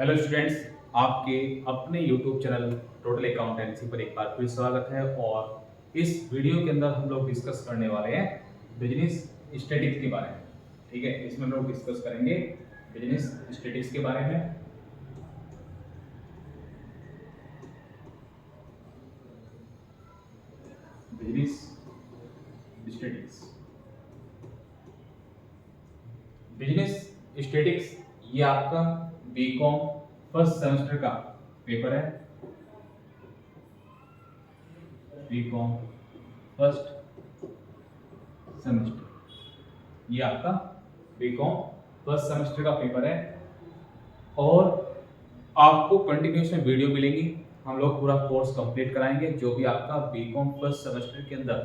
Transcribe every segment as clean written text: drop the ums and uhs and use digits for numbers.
Hello students, आपके अपने YouTube channel total accountancy पर एक बार फिर स्वागत है। और इस वीडियो के अंदर हम लोग डिस्कस करने वाले हैं बिजनेस स्टैटिक्स के बारे में। ठीक है, इसमें हम लोग डिस्कस करेंगे बिजनेस स्टैटिक्स के बारे में। बिजनेस स्टैटिक्स, बिजनेस स्टैटिक्स ये आपका बीकॉम फर्स्ट सेमेस्टर का पेपर है। बीकॉम फर्स्ट सेमेस्टर ये आपका बीकॉम फर्स्ट सेमेस्टर का पेपर है। और आपको कंटिन्यूस में वीडियो मिलेंगी। हम लोग पूरा कोर्स कंप्लीट कराएंगे, जो भी आपका बीकॉम फर्स्ट सेमेस्टर के अंदर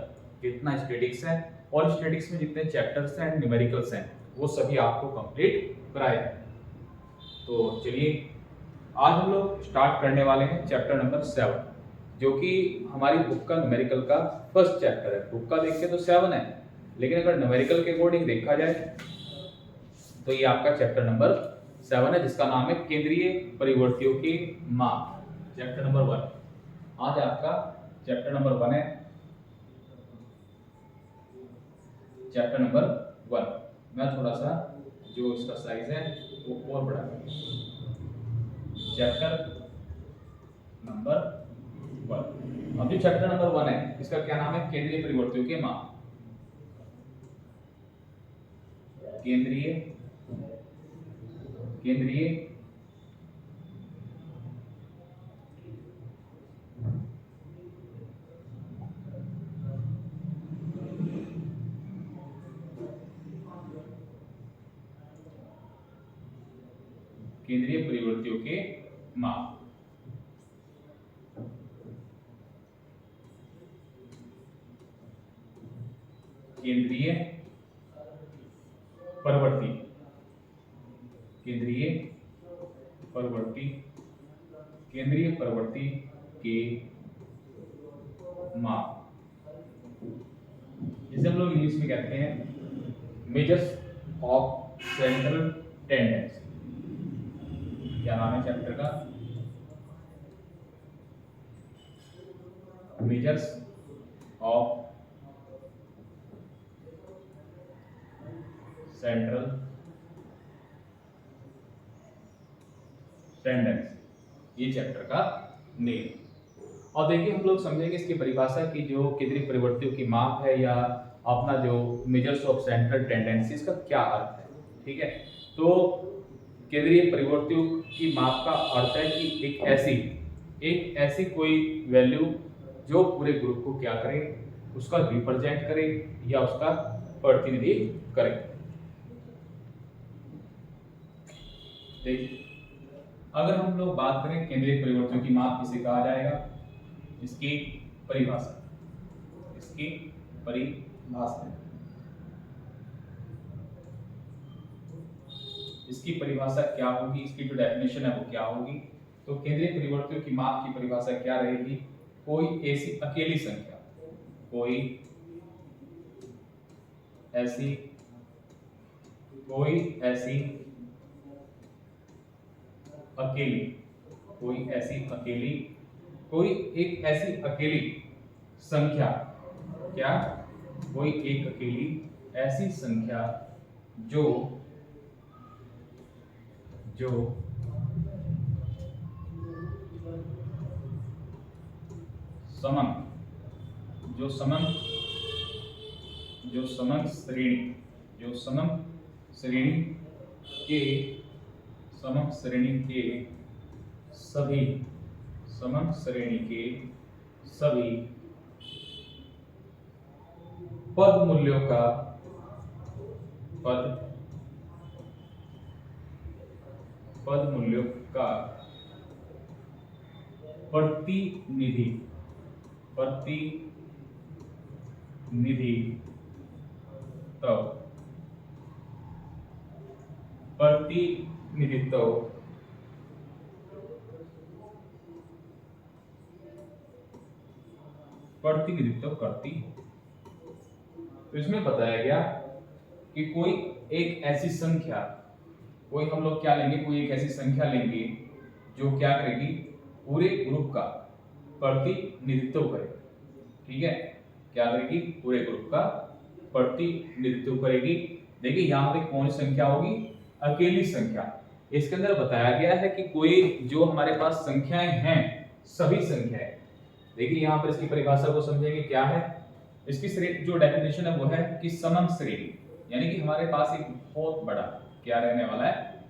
जितना स्टैटिक्स है और स्टैटिक्स में जितने चैप्टर्स हैं, न्यूमेरिकल्स हैं, वो सभी आपको कंप्लीट कराए जाएंगे। तो चलिए, आज हम लोग स्टार्ट करने वाले हैं चैप्टर नंबर 7, जो कि हमारी बुक का न्यूमेरिकल का फर्स्ट चैप्टर है। बुक का देख के तो 7 है, लेकिन अगर न्यूमेरिकल के अकॉर्डिंग देखा जाए तो ये आपका चैप्टर नंबर 7 है, जिसका नाम है केंद्रीय परिवर्तियों के माप। चैप्टर नंबर 1 आज आपका चैप्टर नंबर 1 है। चैप्टर नंबर 1 मैं थोड़ा सा जो इसका साइज है वो और बढ़ा दूंगा। चैप्टर नंबर 1, अब जो चैप्टर नंबर 1 है इसका क्या नाम है? केंद्रीय परिवर्तियों के माप। केंद्रीय केंद्रीय केंद्रीय परिवर्तियों के माप। केंद्रीय परिवर्ती केंद्रीय परिवर्ती केंद्रीय परिवर्ती के माप, जिसे हम लोग इंग्लिश में कहते हैं मेजर्स ऑफ सेंट्रल टेंडेंसी। क्या नाम है चैप्टर का? मेजर्स ऑफ सेंट्रल टेंडेंसी, ये चैप्टर का नेम। और देखिए, हम लोग समझेंगे इसकी परिभाषा की जो केंद्रीय परिवर्तियों की माप है, या अपना जो मेजर्स ऑफ सेंट्रल टेंडेंसी, इसका क्या अर्थ है। ठीक है, तो केंद्रीय परिवर्तियों की माप का अर्थ है कि एक ऐसी कोई वैल्यू जो पूरे ग्रुप को क्या करे, उसका रिप्रेजेंट करे या उसका प्रतिनिधित्व करे। देखिए, अगर हम लोग बात करें केंद्रीय परिवर्तियों की माप किसे कहा जाएगा, इसकी परिभाषा इसकी परिभाषा क्या होगी, इसकी जो डेफिनेशन है वो क्या होगी। तो केंद्रीय परिवर्तियों की माप की परिभाषा क्या रहेगी? कोई ऐसी अकेली संख्या, कोई ऐसी एक ऐसी अकेली संख्या, क्या? कोई एक अकेली ऐसी संख्या जो समंग श्रेणी के सभी पद मूल्यों का प्रतिनिधित्व करती। तो इसमें बताया गया कि कोई एक ऐसी संख्या, कोई हम लोग क्या लेंगे, कोई एक ऐसी संख्या लेंगे जो क्या करेगी, पूरे ग्रुप का प्रतिनिधित्व करेगी। ठीक है, क्या करेगी, पूरे ग्रुप का प्रतिनिधित्व करेगी। देखिए यहाँ पे कौन सी संख्या होगी, अकेली संख्या। इसके अंदर बताया गया है कि कोई जो हमारे पास संख्याएं हैं, सभी संख्याएं, देखिए यहाँ पर इसकी परिभाषा को समझेंगे क्या है। इसकी जो डेफिनेशन है वो है कि समम श्रेणी, यानी कि हमारे पास एक बहुत बड़ा क्या रहने वाला है,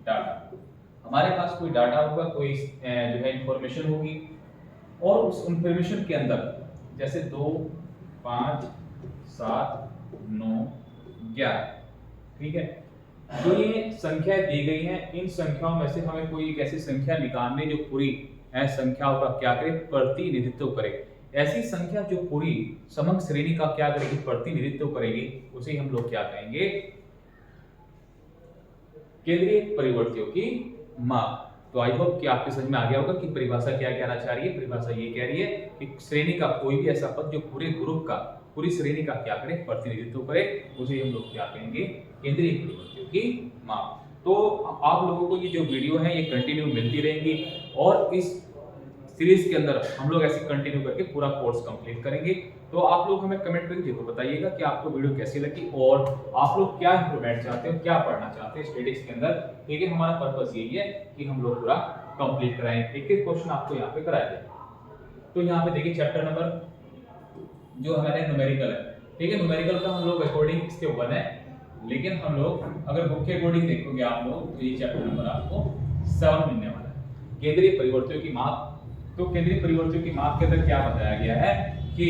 डाटा। हमारे पास कोई डाटा होगा, कोई जो है इंफॉर्मेशन होगी, और उस इंफॉर्मेशन के अंदर जैसे 2, 5, 7, 9, 11, ठीक है, जो ये संख्या दी गई हैं, इन संख्याओं में से हमें कोई एक ऐसी संख्या निकालनी जो पूरी संख्याओं का क्या करे, प्रतिनिधित्व करे। ऐसी संख्या जो पूरी समग्र श्रेणी का क्या करेगी, प्रतिनिधित्व करेगी, उसे हम लोग क्या कहेंगे, केंद्रीय परिवर्तियों की माप। तो आई होप कि आपके समझ में आ गया होगा कि परिभाषा क्या कहना चाह रही है। परिभाषा ये कह रही है कि श्रेणी का कोई भी ऐसा पद जो पूरे ग्रुप का, पूरी श्रेणी का क्या करे, प्रतिनिधित्व करे, उसे हम लोग क्या कहेंगे, केंद्रीय परिवर्तियों की माप। तो आप लोगों को ये जो वीडियो है ये कंटिन्यू मिलती रहेंगी, और इस सीरीज के अंदर हम लोग ऐसे कंटिन्यू करके पूरा कोर्स कंप्लीट करेंगे। तो आप लोग हमें कमेंट करके जरूर बताइएगा कि आपको वीडियो कैसी लगी, और आप लोग क्या इंप्रूवमेंट चाहते हो, क्या पढ़ना चाहते हैं स्टैटिस्टिक्स के अंदर। ठीक है, हमारा पर्पस यही है कि हम लोग पूरा कंप्लीट कराएं, एक एक क्वेश्चन आपको यहाँ पे कराया जाए। तो यहाँ पे देखिए चैप्टर नंबर जो हमारे न्यूमेरिकल है, ठीक है, न्यूमेरिकल का हम लोग अकॉर्डिंग इसके 1 है, लेकिन हम लोग अगर बुक के अकॉर्डिंग देखोगे आप लोग, तो ये चैप्टर नंबर आपको 7 मिलने वाला है, केंद्रीय परिवर्तियों की माप। तो केंद्रीय परिवर्तियों की माप के अंदर क्या बताया गया है कि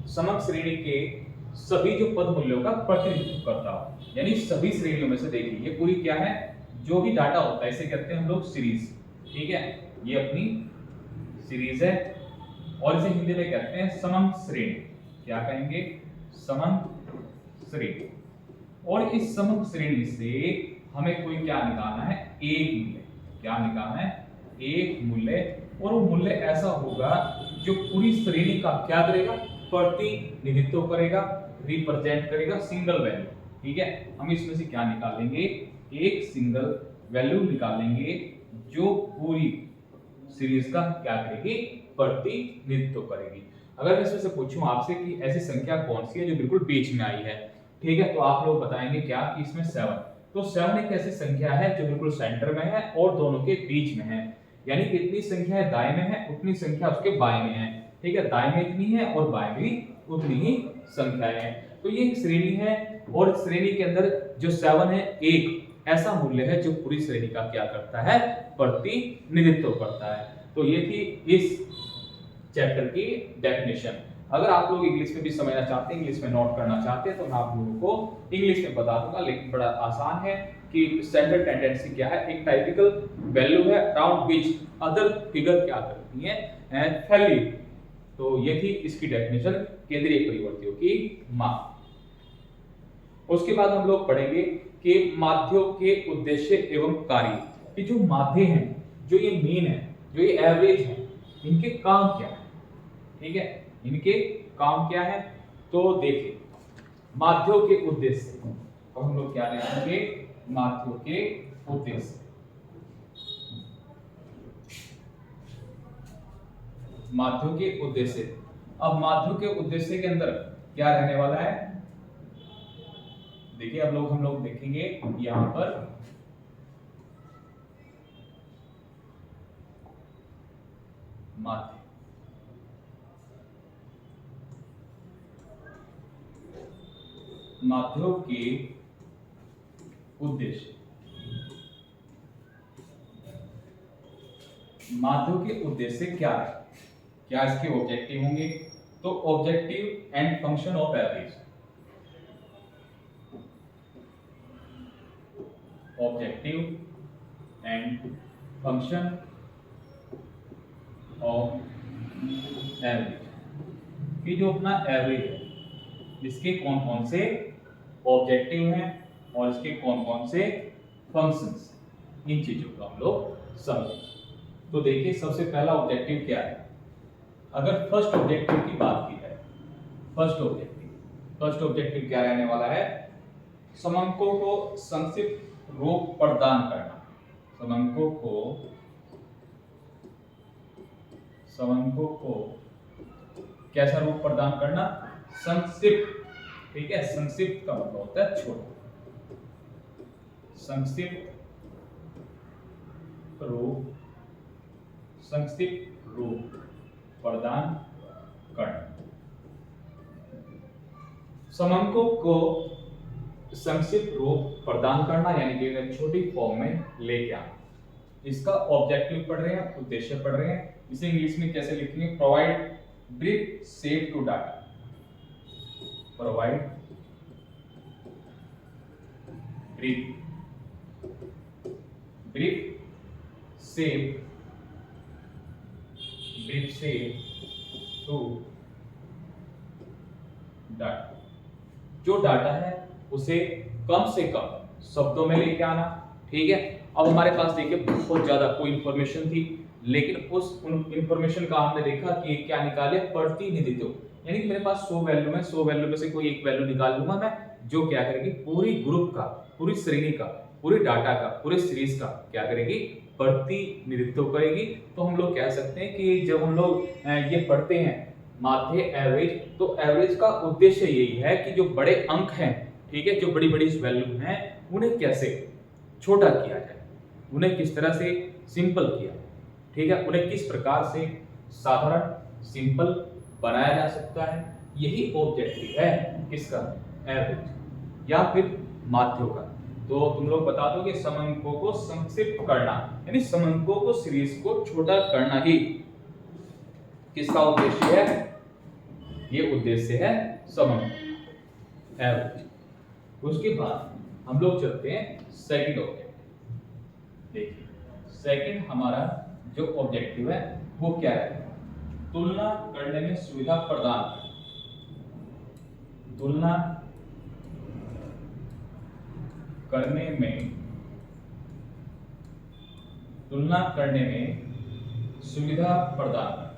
समग्र श्रेणी के सभी जो पद मूल्यों का प्रतिनिधित्व करता हो, यानी सभी श्रेणियों में से देखिए ये पूरी क्या है, जो भी डाटा होता है इसे कहते हैं हम लोग सीरीज। ठीक है, ये अपनी सीरीज है, और इसे हिंदी में कहते हैं समग्र श्रेणी। क्या कहेंगे, समग्र श्रेणी। और इस समग्र श्रेणी से हमें कोई क्या निकालना है, एक मूल्य। क्या निकालना है, एक मूल्य, और वो मूल्य ऐसा होगा जो पूरी श्रेणी का क्या करेगा, प्रतिनिधित्व करेगा, रिप्रेजेंट करेगा, सिंगल वैल्यू। ठीक है, हम इसमें से क्या निकालेंगे, एक सिंगल वैल्यू निकालेंगे जो पूरी सीरीज का क्या करेगी, प्रतिनिधित्व करेगी। अगर मैं इसमें से पूछूं आपसे कि ऐसी संख्या कौन सी है जो बिल्कुल बीच में आई है, ठीक है, तो आप लोग बताएंगे क्या कि इसमें 7। तो 7 एक ऐसी संख्या है जो बिल्कुल सेंटर में है और दोनों के बीच में है, यानी कितनी संख्या दाएं में है उतनी संख्या उसके बाएं में है। ठीक है, दाएं में इतनी है और बाएं में भी उतनी ही संख्याएं हैं। तो ये एक श्रेणी है, और श्रेणी के अंदर जो 7 है, एक ऐसा मूल्य है जो पूरी श्रेणी का क्या करता है, प्रतिनिधित्व करता है। तो ये थी इस चैप्टर की डेफिनेशन। अगर आप लोग इंग्लिश में भी समझना चाहते हैं, इंग्लिश में नोट करना चाहते हैं, तो मैं आप लोगों को इंग्लिश में बता दूंगा, लेकिन बड़ा आसान है कि सेंट्रल टेंडेंसी क्या है, एक टाइपिकल वैल्यू है अराउंड विच अदर फिगर क्या करती है, एंड फैली। तो ये थी इसकी डेफिनेशन, केंद्रीय परिवर्तियों की माप। उसके बाद हम लोग पढ़ेंगे कि माध्यों के उद्देश्य एवं कार्य। कि जो माध्य हैं, जो ये मीन है, जो ये एवरेज है, इनके काम क्या है। ठीक है, इनके काम क्या है, तो देखिए माध्यों के उद्देश्य। अब हम लोग क्या देखेंगे, माध्यों के उद्देश्य। माध्यों के उद्देश्य, अब माध्यों के उद्देश्य के अंदर क्या रहने वाला है, देखिए अब हम लोग देखेंगे यहां पर माध्य। माध्यों के उद्देश्य, माध्यों के उद्देश्य क्या है, क्या इसके ऑब्जेक्टिव होंगे, तो objective and function of average. Objective and function of average, कि जो अपना एवरेज है, इसके कौन कौन से ऑब्जेक्टिव हैं और इसके कौन कौन से फंक्शंस, इन चीजों को हम लोग समझें। तो देखिए सबसे पहला ऑब्जेक्टिव क्या है, अगर फर्स्ट ऑब्जेक्टिव की बात की जाए, फर्स्ट ऑब्जेक्टिव क्या रहने वाला है, समंकों को संक्षिप्त रूप प्रदान करना। समंकों को समंकों को कैसा रूप प्रदान करना, संक्षिप्त, ठीक है, संक्षिप्त का मतलब होता है छोटा, संक्षिप्त रूप प्रदान करना। समंकों को संक्षिप्त रूप प्रदान करना यानी कि उन्हें छोटी फॉर्म में लेके आना। इसका ऑब्जेक्टिव पढ़ रहे हैं, उद्देश्य पढ़ रहे हैं, इसे इंग्लिश में कैसे लिखेंगे, provide brief shape to data, provide brief shape to data. जो डाटा है उसे कम से कम शब्दों में लेके आना, ठीक है। अब हमारे पास देखिए बहुत ज्यादा कोई इंफॉर्मेशन थी, लेकिन उन इंफॉर्मेशन का हमने देखा कि क्या निकाले, प्रतिनिधित्व, यानी कि मेरे पास 100 वैल्यू में 100 वैल्यू में से कोई एक वैल्यू निकाल लूंगा मैं, जो क्या करेगी, पूरी ग्रुप का, पूरी श्रेणी का, पूरे डाटा का, पूरे सीरीज का क्या करेगी, प्रतिनिधित्व करेगी। तो हम लोग कह सकते हैं कि जब हम लोग ये पढ़ते हैं माध्य, एवरेज, तो एवरेज का उद्देश्य यही है कि जो बड़े अंक हैं, ठीक है, जो बड़ी बड़ी वैल्यू हैं, उन्हें कैसे छोटा किया जाए, उन्हें किस तरह से सिंपल किया, ठीक है, उन्हें किस प्रकार से साधारण सिंपल बनाया जा सकता है, यही ऑब्जेक्टिव है किसका, एवरेज या फिर माध्य का। तो तुम लोग बता दो कि समंकों को संक्षिप्त करना यानी समंकों को सीरीज को छोटा करना ही किसका उद्देश्य है, ये उद्देश्य है समंक, एवरेज। उसके बाद हम लोग चलते हैं सेकंड ऑब्जेक्टिव। देखिए सेकंड हमारा जो ऑब्जेक्टिव है वो क्या है, तुलना करने में सुविधा प्रदान करना, तुलना करने में सुविधा प्रदान करना।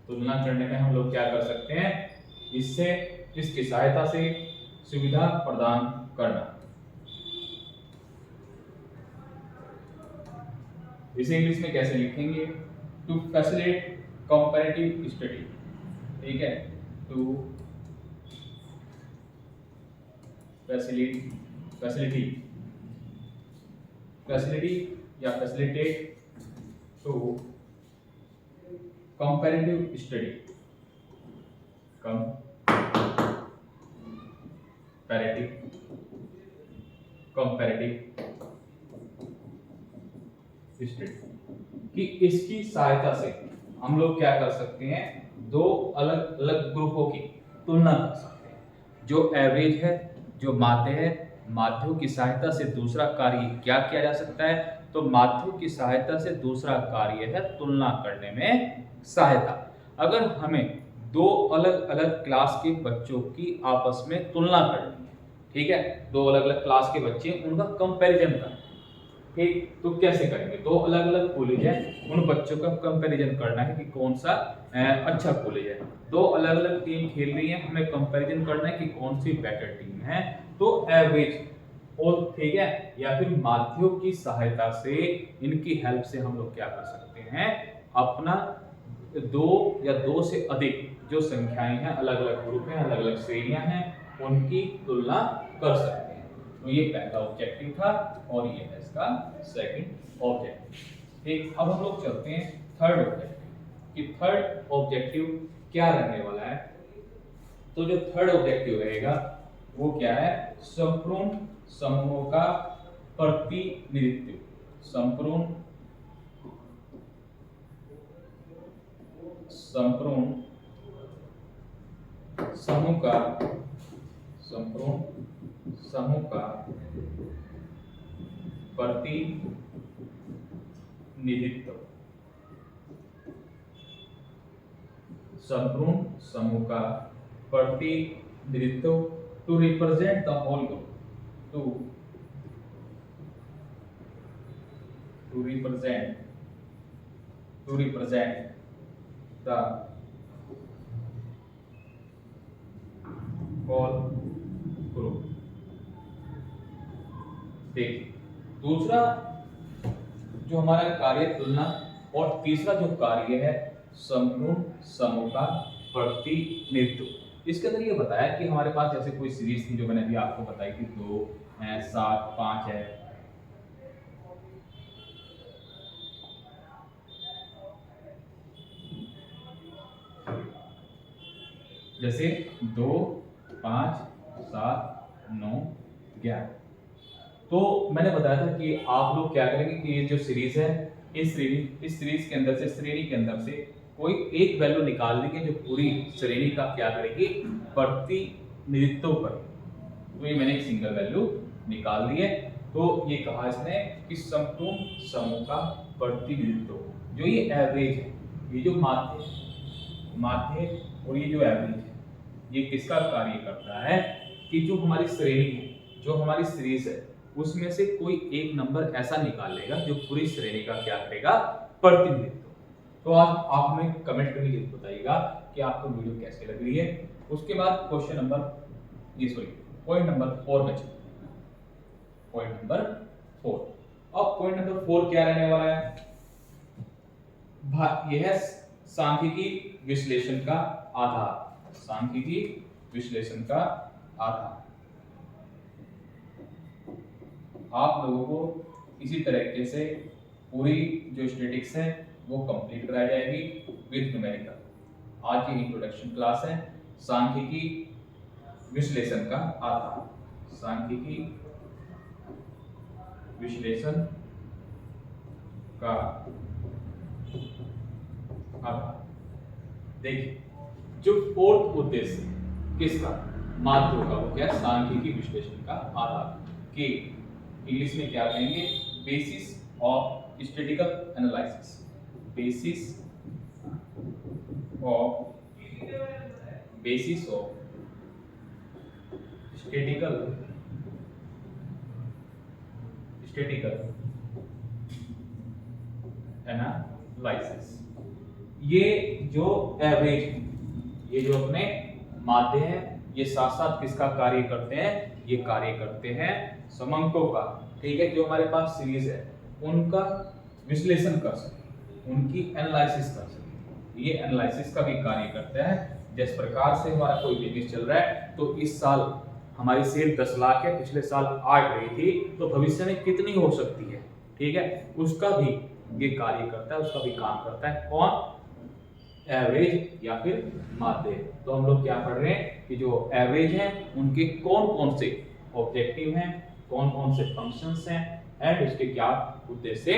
तुलना करने में हम लोग क्या कर सकते हैं, इसकी सहायता से सुविधा प्रदान करना। इसे इंग्लिश में कैसे लिखेंगे, टू फैसिलिटेट कंपैरेटिव स्टडी, ठीक है, टू फैसिलिटी या facilitate to comparative study, comparative study कि इसकी सहायता से हम लोग क्या कर सकते हैं, दो अलग अलग ग्रुपों की तुलना कर सकते हैं। जो एवरेज है, जो माध्य है, माध्यों की सहायता से दूसरा कार्य क्या किया जा सकता है, तो माध्यों की सहायता से दूसरा कार्य है तुलना करने में सहायता। अगर हमें दो अलग अलग क्लास के बच्चों की आपस में तुलना करनी है, ठीक है, दो अलग अलग क्लास के बच्चे, उनका कंपैरिजन करना, ठीक, तो कैसे करेंगे, दो अलग अलग कॉलेज है, उन बच्चों का कंपैरिजन करना है कि कौन सा अच्छा कॉलेज है। दो अलग अलग टीम खेल रही है, हमें कंपैरिजन करना है कि कौन सी बेटर टीम है। तो एवरेज और, ठीक है, या फिर माध्यों की सहायता से, इनकी हेल्प से हम लोग क्या कर सकते हैं, अपना दो या दो से अधिक जो संख्याएं हैं, अलग अलग ग्रुप हैं, अलग अलग श्रेणियां हैं, उनकी तुलना कर सकते हैं। तो ये पहला ऑब्जेक्टिव था और ये है इसका सेकंड ऑब्जेक्टिव। ठीक, अब हम लोग चलते हैं थर्ड ऑब्जेक्टिव कि थर्ड ऑब्जेक्टिव क्या रहने वाला है। तो जो थर्ड ऑब्जेक्टिव रहेगा वो क्या है, संपूर्ण समूहों का प्रतिनिधित्व, संपूर्ण समूह का प्रतिनिधित्व, संपूर्ण समूह का प्रतिनिधित्व, to represent the whole group, to represent the whole group। देखिए, दूसरा जो हमारा कार्य तुलना, और तीसरा जो कार्य है संपूर्ण समूह का प्रतिनिधित्व। इसके अंदर ये बताया कि हमारे पास जैसे कोई सीरीज थी जो मैंने अभी आपको बताई थी, 2 है, 7, 5 है। जैसे 2, 5, 7, 9, 11। तो मैंने बताया था कि आप लोग क्या करेंगे कि ये जो सीरीज है, इस सीरीज के अंदर से, श्रेणी के अंदर से कोई एक वैल्यू निकाल देंगे जो पूरी श्रेणी का क्या करेगी, प्रतिनिधित्व करेगी। तो ये मैंने एक सिंगल वैल्यू निकाल दी है। तो ये कहा इसने कि संपूर्ण समूह का प्रतिनिधित्व, जो ये एवरेज है, ये जो माध्य और ये जो एवरेज है, ये किसका कार्य करता है कि जो हमारी श्रेणी है, जो हमारी सीरीज है, उसमें से कोई एक नंबर ऐसा निकाल लेगा जो पूरी श्रेणी का क्या करेगा, प्रतिनिधित्व। तो आज आप हमें कमेंट करके जरूर बताइएगा कि आपको वीडियो कैसी लग रही है। उसके बाद पॉइंट नंबर 4 में चलते हैं। Point number 4। अब पॉइंट नंबर 4 क्या रहने वाला है, यह है सांख्यिकी विश्लेषण का आधार। सांख्यिकी विश्लेषण का आधार। आप लोगों को इसी तरीके से पूरी जो स्टैटिक्स है वो कंप्लीट कराई जाएगी विद न्यूमेरिकल। आज की इंट्रोडक्शन क्लास है सांख्यिकी विश्लेषण का आधार। सांख्यिकी विश्लेषण का आधार। देखिए, जो फोर्थ उद्देश्य किसका, माध्यों का, वो क्या है, सांख्यिकी विश्लेषण का आधार, कि इंग्लिश में क्या कहेंगे, basis of statistical analysis. Basis of statistical analysis. ये जो एवरेज है, ये जो अपने माध्य हैं, ये साथ साथ किसका कार्य करते हैं, ये कार्य करते हैं समंकों का। ठीक है, जो हमारे पास सीरीज है उनका विश्लेषण कर सके, उनकी एनालिसिस कर सके, ये एनालिसिस का भी कार्य करता है। जिस प्रकार से हमारा कोई बिजनेस चल रहा है, तो इस साल हमारी सेल 10 लाख है, पिछले साल 8 रही थी, तो भविष्य में कितनी हो सकती है, ठीक है, उसका भी ये कार्य करता है, उसका भी काम करता है। कौन, एवरेज या फिर माध्य। तो हम लोग क्या पढ़ रहे हैं कि जो एवरेज है उनके कौन कौन से ऑब्जेक्टिव हैं, कौन कौन से फंक्शंस हैं, एंड उसके क्या उद्देश्य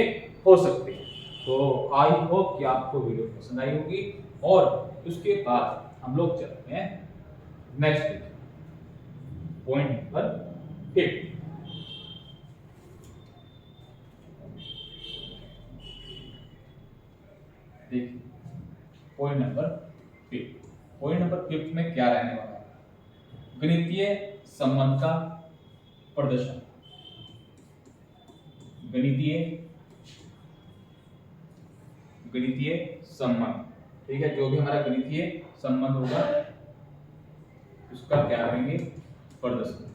हो सकते हैं। तो आई होप कि आपको वीडियो पसंद आई होगी। और उसके बाद हम लोग चलते हैं नेक्स्ट पॉइंट नंबर 5। देखिए, पॉइंट नंबर 5। पॉइंट नंबर 5 में क्या रहने वाला है, गणितीय संबंध का प्रदर्शन। गणितीय संबंध, ठीक है, जो भी हमारा गणितीय संबंध होगा उसका क्या करेंगे, प्रदर्शन।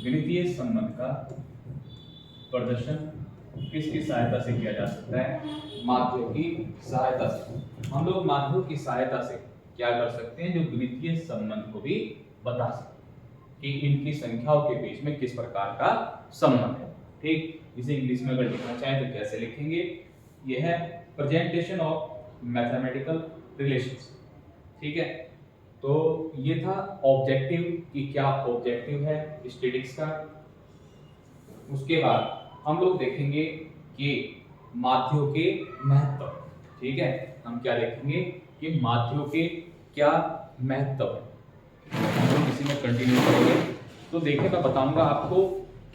गणितीय संबंध का प्रदर्शन किसकी सहायता से किया जा सकता है, माध्यों की सहायता से। हम लोग माध्यों की सहायता से क्या कर सकते हैं, जो गणितीय संबंध को भी बता सकते हैं कि इनकी संख्याओं के बीच में किस प्रकार का संबंध है। ठीक, इसे इंग्लिश में अगर लिखना चाहें तो कैसे लिखेंगे, यह है प्रेजेंटेशन ऑफ मैथमेटिकल रिलेशंस। ठीक है, तो ये था ऑब्जेक्टिव कि क्या ऑब्जेक्टिव है स्टैटिस्टिक्स का। उसके बाद हम लोग देखेंगे कि माध्यों के महत्व। ठीक है, हम क्या देखेंगे कि माध्यों के क्या महत्व है, हम लोग इसी में कंटिन्यू करेंगे। तो देखिए, मैं बताऊंगा आपको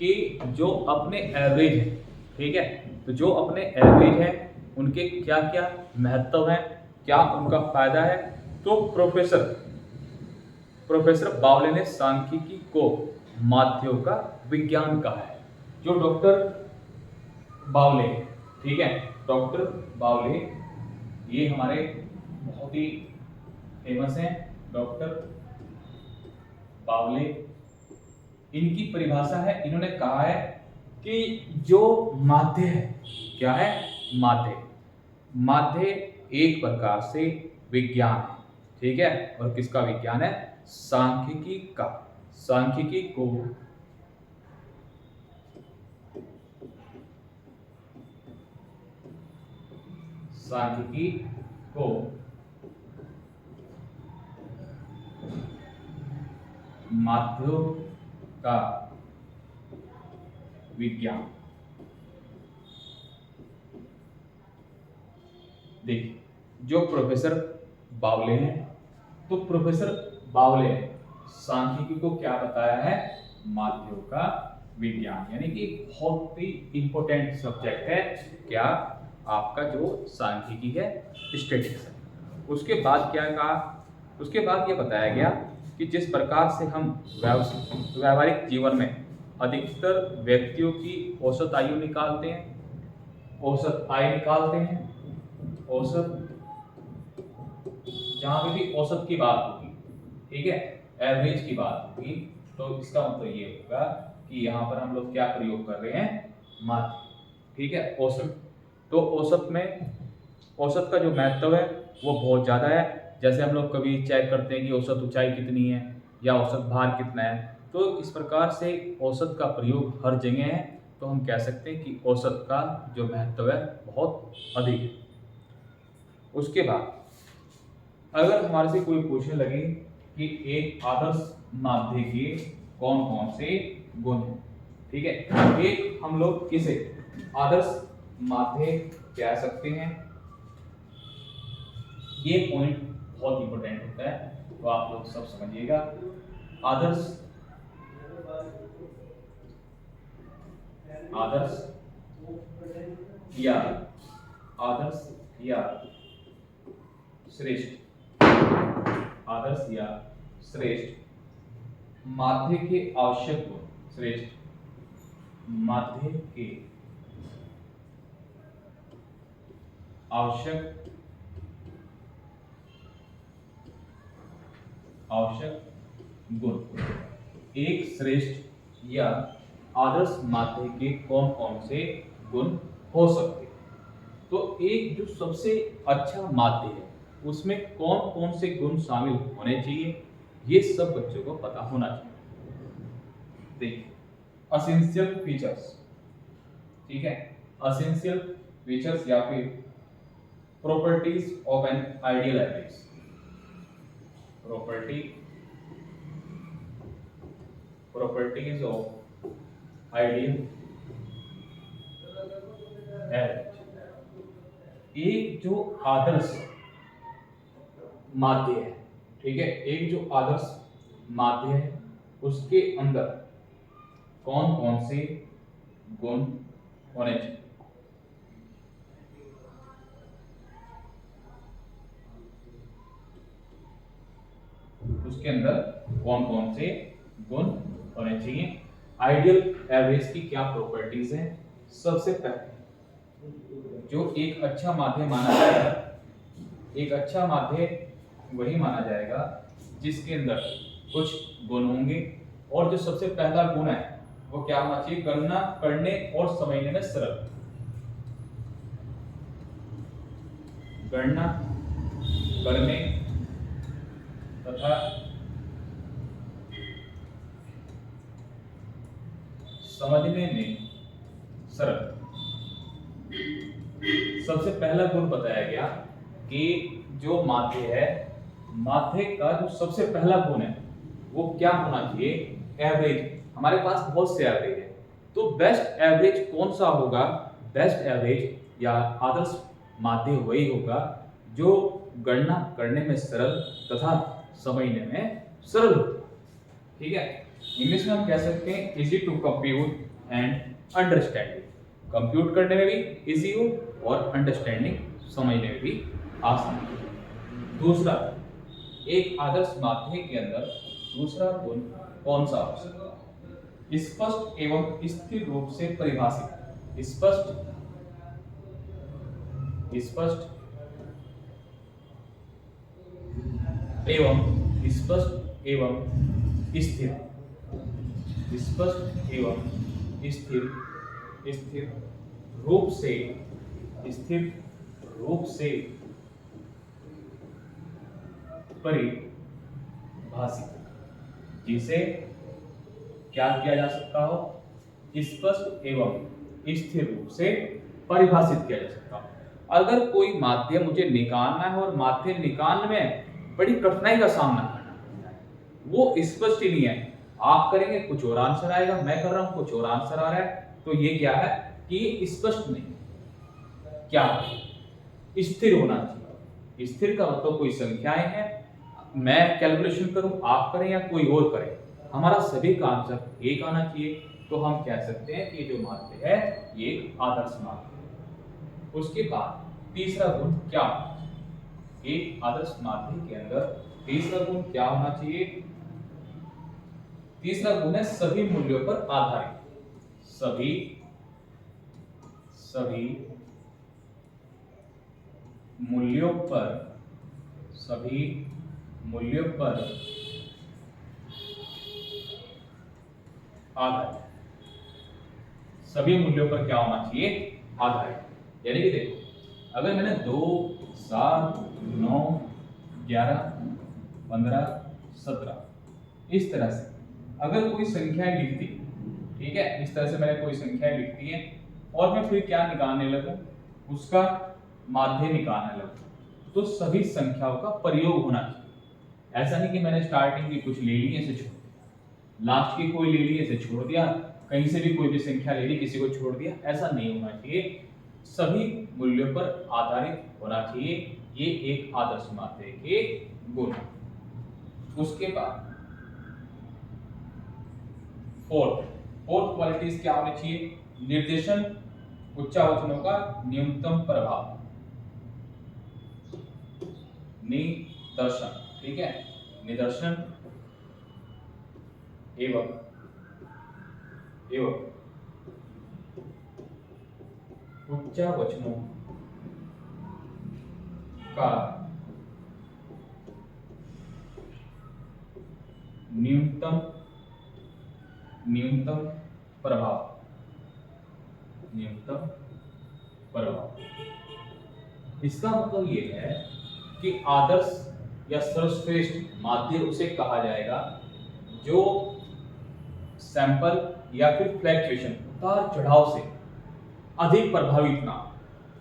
कि जो अपने एवरेज है, ठीक है, तो जो अपने एवरेज है उनके क्या क्या महत्व है, क्या उनका फायदा है। तो प्रोफेसर बावले ने सांख्यिकी को माध्यों का विज्ञान कहा है। जो डॉक्टर बावले, ठीक है, डॉक्टर बावले, ये हमारे बहुत ही फेमस हैं, डॉक्टर बावले इनकी परिभाषा है, इन्होंने कहा है कि जो माध्य है, क्या है? माध्य। माध्य एक प्रकार से विज्ञान है, ठीक है। और किसका विज्ञान है? सांख्यिकी का। सांख्यिकी को माध्यों का विज्ञान। देखिए, जो प्रोफेसर बावले हैं, तो प्रोफेसर बावले ने सांख्यिकी को क्या बताया है? माध्यों का विज्ञान। यानी कि बहुत ही इंपॉर्टेंट सब्जेक्ट है क्या? आपका जो सांख्यिकी है, स्टैटिस्टिक्स है। उसके बाद क्या कहा? उसके बाद ये बताया गया कि जिस प्रकार से हम व्यावहारिक जीवन में अधिकतर व्यक्तियों की औसत आयु निकालते हैं, औसत जहां पे भी औसत की बात होगी, ठीक है, एवरेज की बात होगी, तो इसका मतलब ये होगा कि यहाँ पर हम लोग क्या प्रयोग कर रहे हैं? माध्य, ठीक है, औसत। तो औसत का जो महत्व है वो बहुत ज़्यादा है। जैसे हम लोग कभी चेक करते हैं कि औसत ऊंचाई कितनी है या औसत भार कितना है, तो इस प्रकार से औसत का प्रयोग हर जगह है। तो हम कह सकते हैं कि औसत का जो महत्व है बहुत अधिक है। उसके बाद अगर हमारे से कोई पूछने लगे कि एक आदर्श माध्य के कौन कौन से गुण हैं, ठीक है, एक हम लोग किसे आदर्श माध्य कह सकते हैं, ये पॉइंट बहुत इंपॉर्टेंट होता है, तो आप लोग सब समझिएगा। आदर्श या श्रेष्ठ माध्य के आवश्यक गुण, श्रेष्ठ माध्य के आवश्यक गुण। एक श्रेष्ठ या आदर्श माध्य के कौन कौन से गुण हो सकते हैं? तो एक जो सबसे अच्छा माध्य है उसमें कौन कौन से गुण शामिल होने चाहिए, ये सब बच्चों को पता होना चाहिए। देखिए, एसेंशियल फीचर्स, ठीक है, एसेंशियल फीचर्स या फिर properties of an ideal average, properties of ideal average. एक जो आदर्श माध्य है, ठीक है, एक जो आदर्श माध्य है उसके अंदर कौन कौन से गुण होने चाहिए? उसके अंदर कौन कौन से गुण होने चाहिए? आइडियल एवरेज की क्या प्रॉपर्टीज हैं? सबसे पहले जो एक अच्छा माध्य माना जाएगा, एक अच्छा माध्य वही माना जाएगा जिसके अंदर कुछ गुण होंगे, और जो सबसे पहला गुण है वो क्या होना चाहिए? गणना करने और समझने में सरल, गणना करने तथा समझने में सरल। सबसे पहला गुण बताया गया कि जो माध्य है, माध्य का जो सबसे पहला गुण है वो क्या होना चाहिए? एवरेज। हमारे पास बहुत से एवरेज है, तो बेस्ट एवरेज कौन सा होगा? बेस्ट एवरेज या आदर्श माध्य वही होगा जो गणना करने में सरल तथा समझने में सरल हो, ठीक है। इंग्लिश में हम कह सकते हैं easy to compute and understanding. Compute करने में भी इजी हो और अंडरस्टैंडिंग समझने में भी आसान हो। दूसरा, एक आदर्श माध्य के अंदर दूसरा गुण कौन सा हो सकता है? स्पष्ट एवं स्थिर रूप से परिभाषित। स्पष्ट एवं स्थिर। स्पष्ट एवं स्थिर स्थिर रूप से स्थिर रूप से परिभाषित, जिसे क्या किया जा सकता हो, स्पष्ट एवं स्थिर रूप से परिभाषित किया जा सकता हो। अगर कोई माध्यम मुझे निकालना है और माध्यम निकालने में बड़ी कठिनाई का सामना करना पड़ता है, वो स्पष्ट ही नहीं है, आप करेंगे कुछ और आंसर आएगा, मैं कर रहा हूं कुछ और आंसर आ रहा है, तो ये क्या है कि स्पष्ट नहीं, क्या स्थिर होना चाहिए। स्थिर का मतलब कोई संख्याएं हैं, मैं कैलकुलेशन करूं, आप करें या कोई और करे, हमारा सभी का आंसर एक आना चाहिए, तो हम कह सकते हैं कि जो माध्य है ये एक आदर्श माध्य है। उसके बाद तीसरा गुण क्या होना चाहिए, एक आदर्श माध्य के अंदर तीसरा गुण क्या होना चाहिए, तीसरा गुण है सभी मूल्यों पर आधारित, सभी मूल्यों पर आधारित, सभी मूल्यों पर क्या होना चाहिए, आधारित। यानी कि देखो, अगर मैंने 2 7 9 11 15 17 इस तरह से अगर कोई संख्याएं लिख दी, ठीक है, इस तरह से मैंने कोई संख्याएं लिख दी है और मैं फिर क्या निकालने लगूं, उसका माध्य निकालने लगूं, तो सभी संख्याओं का प्रयोग होना चाहिए। ऐसा नहीं कि मैंने स्टार्टिंग की कुछ ले ली ऐसे छोड़ दिया, लास्ट की कोई ले ली ऐसे छोड़ दिया, कहीं से भी कोई भी संख्या ले ली किसी को छोड़ दिया, ऐसा नहीं होना चाहिए। सभी मूल्यों पर आधारित होना चाहिए, ये एक आदर्श माध्य के गुण। उसके बाद फोर्थ क्वालिटीज क्या होनी चाहिए, निर्देशन उच्चावचनों का न्यूनतम प्रभाव, निदर्शन, ठीक है, निदर्शन एवं उच्चावचनों का न्यूनतम प्रभाव, इसका मतलब ये है कि आदर्श या सर्वश्रेष्ठ माध्य उसे कहा जाएगा जो सैंपल या फिर फ्लैक्चुएशन, उतार चढ़ाव से अधिक प्रभावित ना,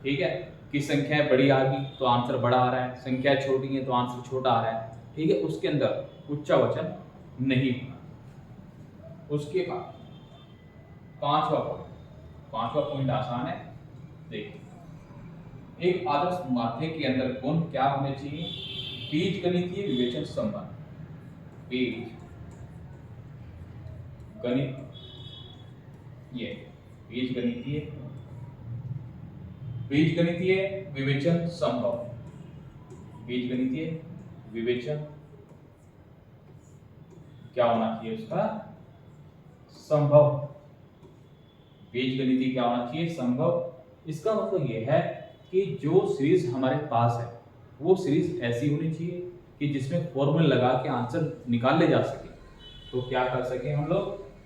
ठीक है, कि संख्याएं बड़ी आ गई तो आंसर बड़ा आ रहा है, संख्याएं छोटी है तो आंसर छोटा आ रहा है, ठीक है, उसके अंदर उच्चावचन नहीं होना। उसके बाद पांचवा पॉइंट आसान है, देखिए, एक आदर्श माध्य के अंदर गुण क्या होने चाहिए, बीजगणितीय विवेचन संबंध, बीजगणितीय विवेचन संभव, बीजगणितीय विवेचन क्या होना चाहिए, उसका संभव, बीजगणितीय क्या होना चाहिए, संभव। इसका मतलब यह है कि जो सीरीज हमारे पास है वो सीरीज ऐसी होनी चाहिए कि जिसमें फॉर्मूला लगा के आंसर निकाले जा सके, तो क्या कर सके हम लोग,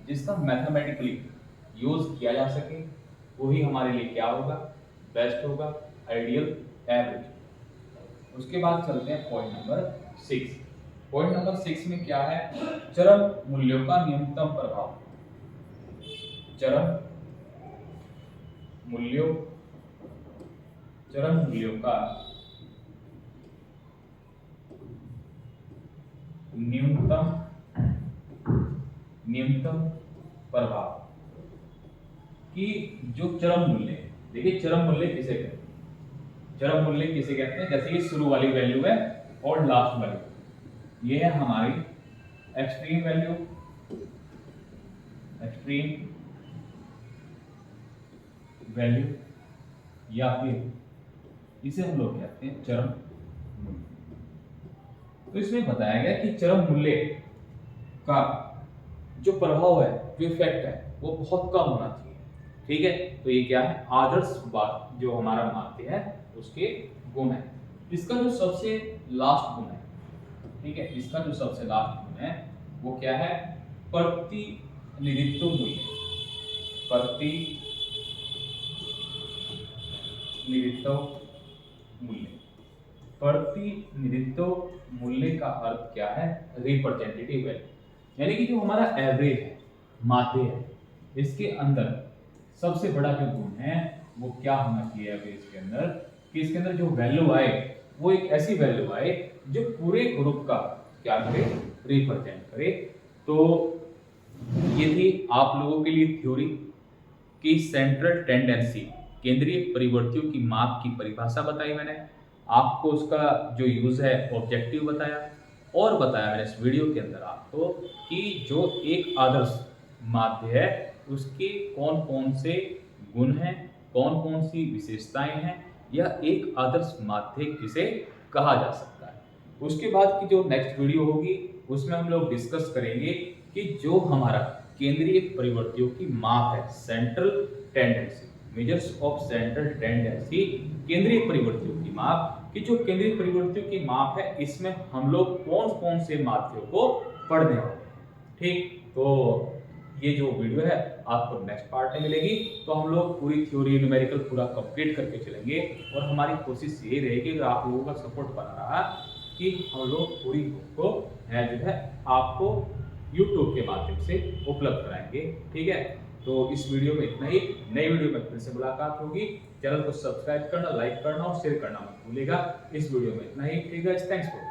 जिसका मैथमेटिकली यूज किया जा सके, वही हमारे लिए क्या होगा, बेस्ट होगा, आइडियल, एवरेज। उसके बाद चलते हैं पॉइंट नंबर 6। पॉइंट नंबर 6 में क्या है, चरम मूल्यों का न्यूनतम प्रभाव, चरम मूल्यों का न्यूनतम प्रभाव, कि जो चरम मूल्य, देखिए चरम मूल्य किसे कहते हैं, चरम मूल्य किसे कहते हैं, जैसे ये शुरू वाली वैल्यू है और लास्ट वैल्यू, ये है हमारी एक्सट्रीम वैल्यू, या फिर इसे हम लोग कहते हैं चरम मूल्य। तो इसमें बताया गया कि चरम मूल्य का जो प्रभाव है, जो इफेक्ट है, वो बहुत कम होना चाहिए, ठीक है। तो ये क्या है, आदर्श बात जो हमारा माध्य है उसके गुण है। इसका जो सबसे लास्ट गुण है, ठीक है, इसका जो सबसे लास्ट गुण है वो क्या है, प्रतिनिधित्व मूल्य, प्रतिनिधित्व मूल्य। प्रतिनिधित्व मूल्य का अर्थ क्या है? रिप्रेजेंटेटिव वैल्यू, यानी कि जो हमारा एवरेज है, माध्य है, इसके अंदर सबसे बड़ा जो गुण है वो क्या होना चाहिए एवरेज के अंदर, कि इसके अंदर जो वैल्यू आए वो एक ऐसी वैल्यू आए जो पूरे ग्रुप का क्या करे? रिप्रेजेंट करे। तो ये थी आप लोगों के लिए थ्योरी कि सेंट्रल टेंडेंसी, केंद्रीय परिवर्तियों की माप की परिभाषा बताई मैंने, आपको उसका जो यूज है ऑब्जेक्टिव बताया, और बताया मैंने इस वीडियो के अंदर आपको कि जो एक आदर्श माध्य है उसके कौन कौन से गुण हैं, कौन कौन सी विशेषताएं हैं, या एक आदर्श माध्य किसे कहा जा सकता है। उसके बाद की जो नेक्स्ट वीडियो होगी उसमें हम लोग डिस्कस करेंगे कि जो हमारा केंद्रीय परिवर्तियों की माप है, central tendency, measures of central tendency, केंद्रीय परिवर्तियों की माप, कि जो केंद्रीय परिवर्तियों की माप है इसमें हम लोग कौन कौन से माध्यों को पढ़ने वाले हैं। ठीक, तो ये जो वीडियो है आपको नेक्स्ट पार्ट में मिलेगी। तो हम लोग पूरी थ्योरी न्यूमेरिकल पूरा कंप्लीट करके चलेंगे, और हमारी कोशिश ये रहेगी अगर आप लोगों का सपोर्ट बना रहा कि हम लोग पूरी बुक को है जो है आपको यूट्यूब के माध्यम से उपलब्ध कराएंगे। ठीक है, तो इस वीडियो में इतना ही। नई वीडियो में फिर से मुलाकात होगी। चैनल को सब्सक्राइब करना, लाइक करना और शेयर करना मत भूलिएगा। इस वीडियो में इतना ही। ठीक है, थैंक्स फॉर